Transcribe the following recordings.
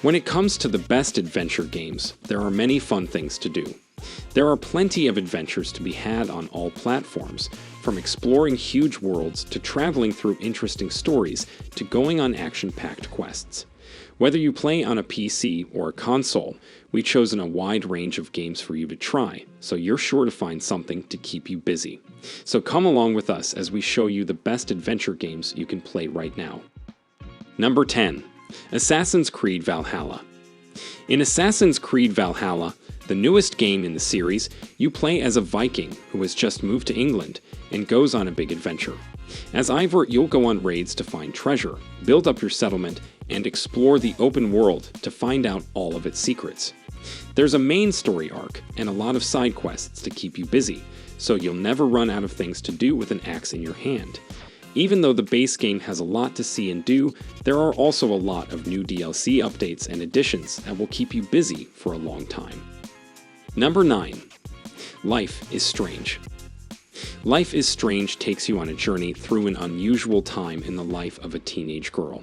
When it comes to the best adventure games, there are many fun things to do. There are plenty of adventures to be had on all platforms, from exploring huge worlds to traveling through interesting stories to going on action-packed quests. Whether you play on a PC or a console, we've chosen a wide range of games for you to try, so you're sure to find something to keep you busy. So come along with us as we show you the best adventure games you can play right now. Number 10. Assassin's Creed Valhalla. In Assassin's Creed Valhalla, the newest game in the series, you play as a Viking who has just moved to England and goes on a big adventure. As Ivor, you'll go on raids to find treasure, build up your settlement, and explore the open world to find out all of its secrets. There's a main story arc and a lot of side quests to keep you busy, so you'll never run out of things to do with an axe in your hand. Even though the base game has a lot to see and do, there are also a lot of new DLC updates and additions that will keep you busy for a long time. Number 9. Life is Strange. Life is Strange takes you on a journey through an unusual time in the life of a teenage girl.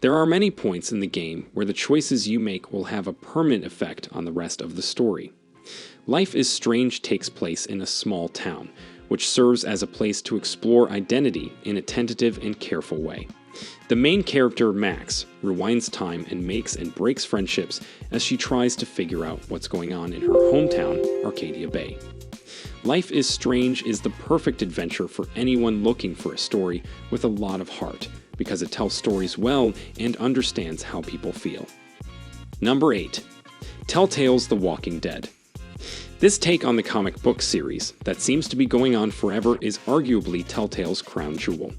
There are many points in the game where the choices you make will have a permanent effect on the rest of the story. Life is Strange takes place in a small town, which serves as a place to explore identity in a tentative and careful way. The main character, Max, rewinds time and makes and breaks friendships as she tries to figure out what's going on in her hometown, Arcadia Bay. Life is Strange is the perfect adventure for anyone looking for a story with a lot of heart, because it tells stories well and understands how people feel. Number 8. Telltale's The Walking Dead. This take on the comic book series that seems to be going on forever is arguably Telltale's crown jewel.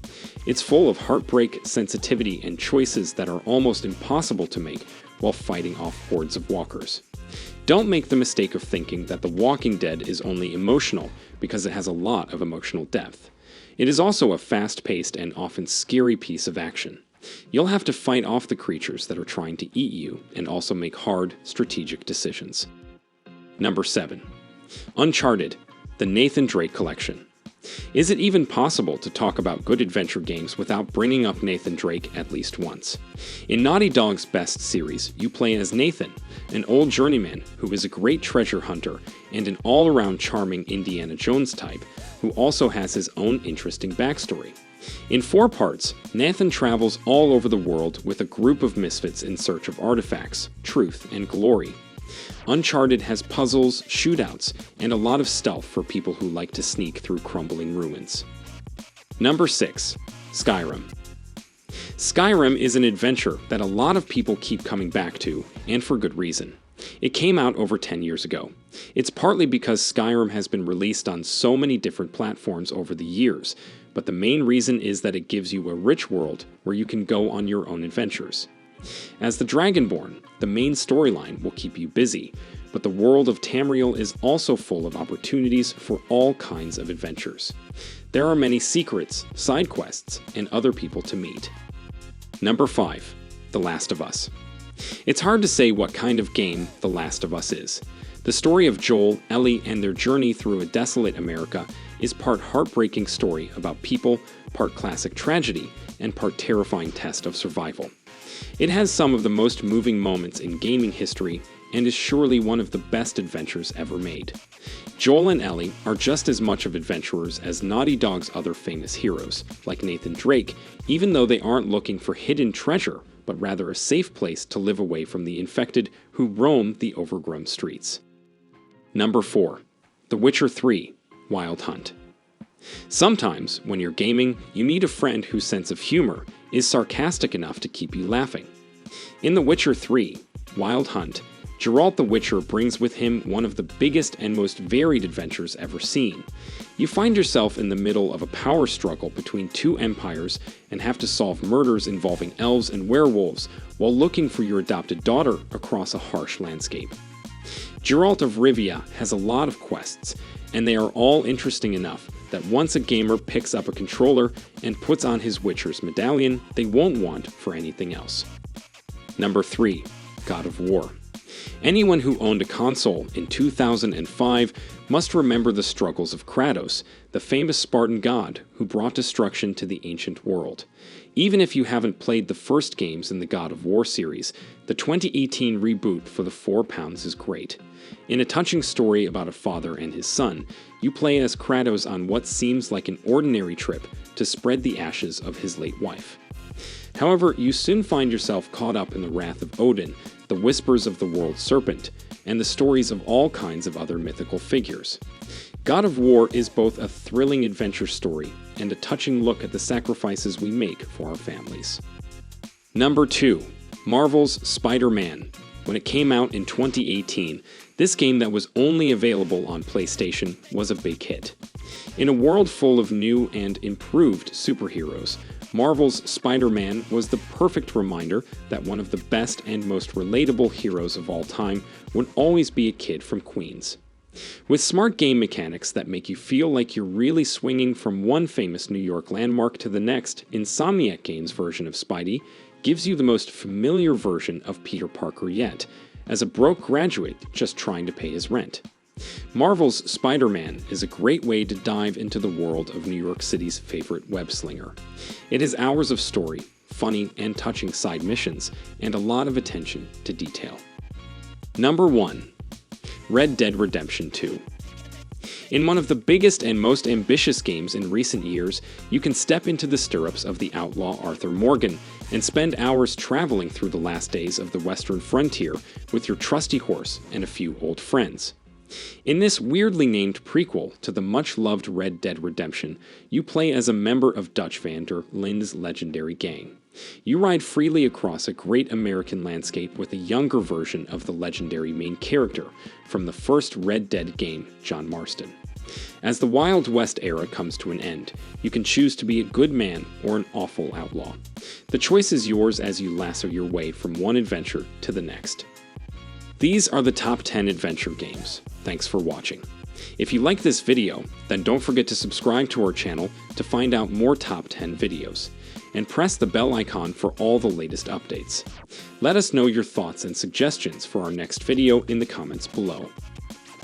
It's full of heartbreak, sensitivity, and choices that are almost impossible to make while fighting off hordes of walkers. Don't make the mistake of thinking that The Walking Dead is only emotional, because it has a lot of emotional depth. It is also a fast-paced and often scary piece of action. You'll have to fight off the creatures that are trying to eat you and also make hard, strategic decisions. Number 7. Uncharted, the Nathan Drake Collection. Is it even possible to talk about good adventure games without bringing up Nathan Drake at least once? In Naughty Dog's Best series, you play as Nathan, an old journeyman who is a great treasure hunter and an all-around charming Indiana Jones type, who also has his own interesting backstory. In 4 parts, Nathan travels all over the world with a group of misfits in search of artifacts, truth, and glory. Uncharted has puzzles, shootouts, and a lot of stealth for people who like to sneak through crumbling ruins. Number 6. Skyrim. Skyrim is an adventure that a lot of people keep coming back to, and for good reason. It came out over 10 years ago. It's partly because Skyrim has been released on so many different platforms over the years, but the main reason is that it gives you a rich world where you can go on your own adventures. As the Dragonborn, the main storyline will keep you busy, but the world of Tamriel is also full of opportunities for all kinds of adventures. There are many secrets, side quests, and other people to meet. Number 5. The Last of Us. It's hard to say what kind of game The Last of Us is. The story of Joel, Ellie, and their journey through a desolate America is part heartbreaking story about people, part classic tragedy, and part terrifying test of survival. It has some of the most moving moments in gaming history and is surely one of the best adventures ever made. Joel and Ellie are just as much of adventurers as Naughty Dog's other famous heroes, like Nathan Drake, even though they aren't looking for hidden treasure, but rather a safe place to live away from the infected who roam the overgrown streets. Number 4. The Witcher 3: Wild Hunt. Sometimes, when you're gaming, you meet a friend whose sense of humor is sarcastic enough to keep you laughing. In The Witcher 3: Wild Hunt, Geralt the Witcher brings with him one of the biggest and most varied adventures ever seen. You find yourself in the middle of a power struggle between 2 empires and have to solve murders involving elves and werewolves while looking for your adopted daughter across a harsh landscape. Geralt of Rivia has a lot of quests, and they are all interesting enough that once a gamer picks up a controller and puts on his Witcher's medallion, they won't want for anything else. Number 3. God of War. Anyone who owned a console in 2005 must remember the struggles of Kratos, the famous Spartan god who brought destruction to the ancient world. Even if you haven't played the first games in the God of War series, the 2018 reboot for the £4 is great. In a touching story about a father and his son, you play as Kratos on what seems like an ordinary trip to spread the ashes of his late wife. However, you soon find yourself caught up in the wrath of Odin, the whispers of the world serpent, and the stories of all kinds of other mythical figures. God of War is both a thrilling adventure story and a touching look at the sacrifices we make for our families. Number 2. Marvel's Spider-Man. When it came out in 2018, this game that was only available on PlayStation was a big hit. In a world full of new and improved superheroes, Marvel's Spider-Man was the perfect reminder that one of the best and most relatable heroes of all time would always be a kid from Queens. With smart game mechanics that make you feel like you're really swinging from one famous New York landmark to the next, Insomniac Games' version of Spidey gives you the most familiar version of Peter Parker yet, as a broke graduate just trying to pay his rent. Marvel's Spider-Man is a great way to dive into the world of New York City's favorite web-slinger. It has hours of story, funny and touching side missions, and a lot of attention to detail. Number 1. Red Dead Redemption 2. In one of the biggest and most ambitious games in recent years, you can step into the stirrups of the outlaw Arthur Morgan and spend hours traveling through the last days of the western frontier with your trusty horse and a few old friends. In this weirdly named prequel to the much-loved Red Dead Redemption, you play as a member of Dutch van der Linde's legendary gang. You ride freely across a great American landscape with a younger version of the legendary main character from the first Red Dead game, John Marston. As the Wild West era comes to an end, you can choose to be a good man or an awful outlaw. The choice is yours as you lasso your way from one adventure to the next. These are the top 10 adventure games. Thanks for watching. If you like this video, then don't forget to subscribe to our channel to find out more top 10 videos, and press the bell icon for all the latest updates. Let us know your thoughts and suggestions for our next video in the comments below.